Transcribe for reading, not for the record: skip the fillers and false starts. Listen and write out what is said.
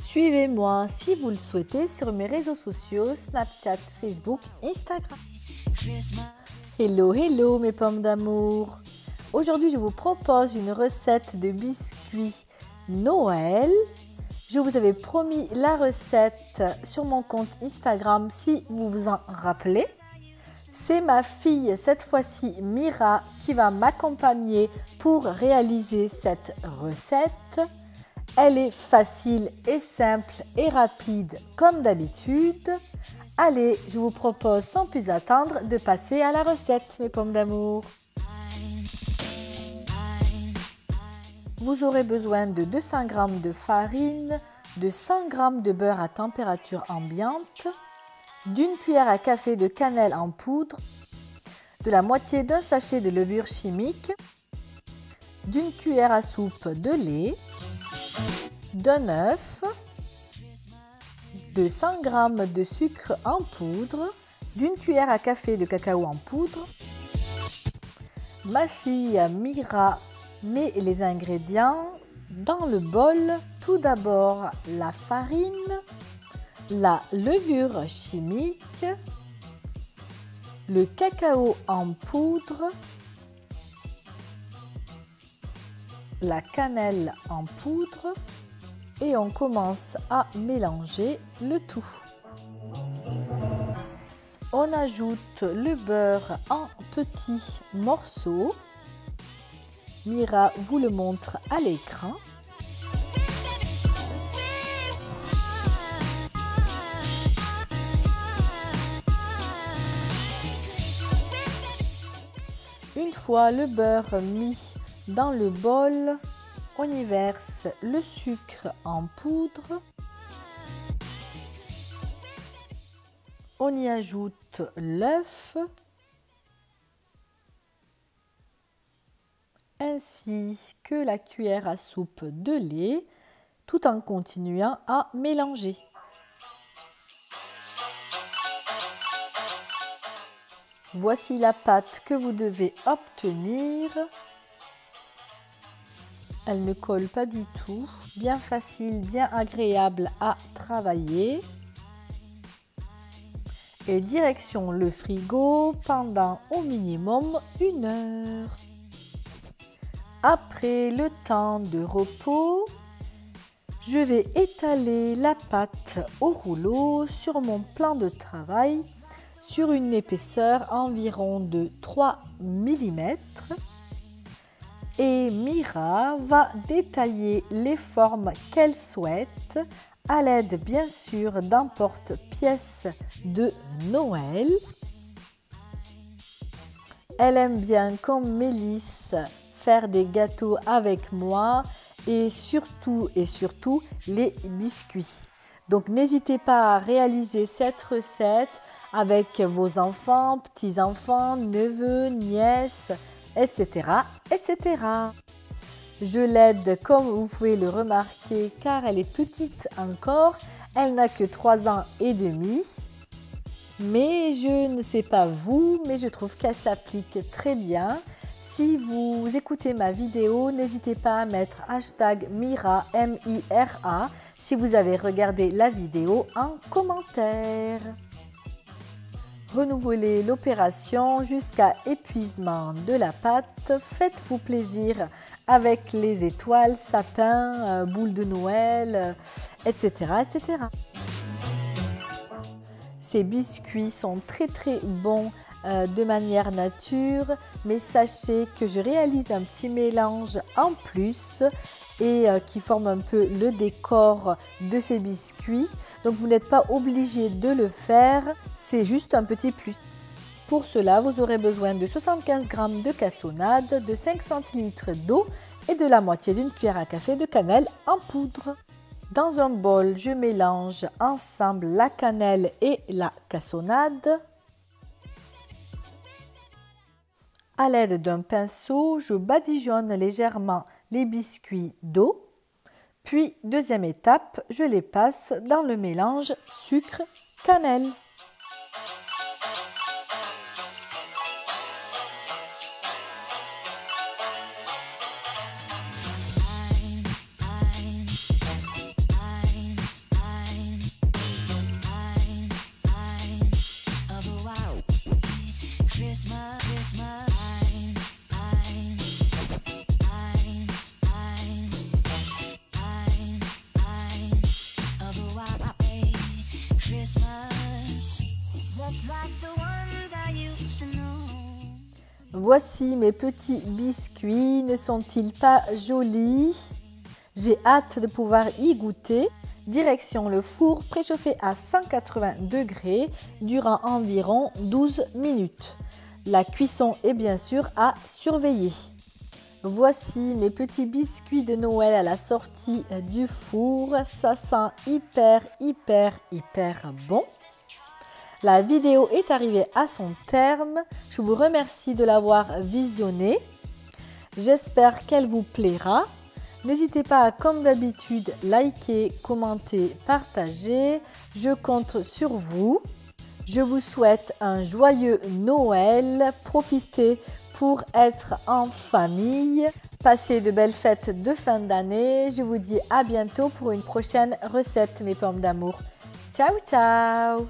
Suivez-moi si vous le souhaitez sur mes réseaux sociaux, Snapchat, Facebook, Instagram. Hello, hello mes pommes d'amour. Aujourd'hui, je vous propose une recette de biscuits Noël. Je vous avais promis la recette sur mon compte Instagram si vous vous en rappelez. C'est ma fille, cette fois-ci Mira, qui va m'accompagner pour réaliser cette recette. Elle est facile et simple et rapide comme d'habitude. Allez, je vous propose sans plus attendre de passer à la recette, mes pommes d'amour. Vous aurez besoin de 200 g de farine, de 100 g de beurre à température ambiante, d'une cuillère à café de cannelle en poudre, de la moitié d'un sachet de levure chimique, d'une cuillère à soupe de lait, d'un œuf, de 100 g de sucre en poudre, d'une cuillère à café de cacao en poudre. Ma fille Mira met les ingrédients dans le bol. Tout d'abord la farine, la levure chimique, le cacao en poudre, la cannelle en poudre et on commence à mélanger le tout. On ajoute le beurre en petits morceaux. Mira vous le montre à l'écran. Une fois le beurre mis dans le bol, on y verse le sucre en poudre. On y ajoute l'œuf ainsi que la cuillère à soupe de lait, tout en continuant à mélanger. Voici la pâte que vous devez obtenir. Elle ne colle pas du tout, bien facile, bien agréable à travailler. Et direction le frigo pendant au minimum 1 heure. Après le temps de repos, je vais étaler la pâte au rouleau sur mon plan de travail sur une épaisseur environ de 3 mm. Et Mira va détailler les formes qu'elle souhaite à l'aide bien sûr d'un porte-pièce de Noël. Elle aime bien comme Mélisse faire des gâteaux avec moi et surtout les biscuits. Donc n'hésitez pas à réaliser cette recette avec vos enfants, petits-enfants, neveux, nièces, etc., etc. Je l'aide comme vous pouvez le remarquer car elle est petite encore, elle n'a que 3 ans et demi. Mais je ne sais pas vous, mais je trouve qu'elle s'applique très bien. Si vous écoutez ma vidéo, n'hésitez pas à mettre hashtag Mira, M-I-R-A, si vous avez regardé la vidéo en commentaire. Renouvelez l'opération jusqu'à épuisement de la pâte. Faites-vous plaisir avec les étoiles, sapins, boules de Noël, etc., etc. Ces biscuits sont très bons de manière nature, mais sachez que je réalise un petit mélange en plus et qui forme un peu le décor de ces biscuits. Donc vous n'êtes pas obligé de le faire, c'est juste un petit plus. Pour cela, vous aurez besoin de 75 g de cassonade, de 5 cl d'eau et de la moitié d'une cuillère à café de cannelle en poudre. Dans un bol, je mélange ensemble la cannelle et la cassonade. À l'aide d'un pinceau, je badigeonne légèrement les biscuits d'eau. Puis, deuxième étape, je les passe dans le mélange sucre-cannelle. Voici mes petits biscuits, ne sont-ils pas jolis? J'ai hâte de pouvoir y goûter. Direction le four préchauffé à 180 degrés durant environ 12 minutes. La cuisson est bien sûr à surveiller. Voici mes petits biscuits de Noël à la sortie du four. Ça sent hyper bon. La vidéo est arrivée à son terme. Je vous remercie de l'avoir visionnée. J'espère qu'elle vous plaira. N'hésitez pas à, comme d'habitude, liker, commenter, partager. Je compte sur vous. Je vous souhaite un joyeux Noël. Profitez pour être en famille. Passez de belles fêtes de fin d'année. Je vous dis à bientôt pour une prochaine recette, mes pommes d'amour. Ciao, ciao!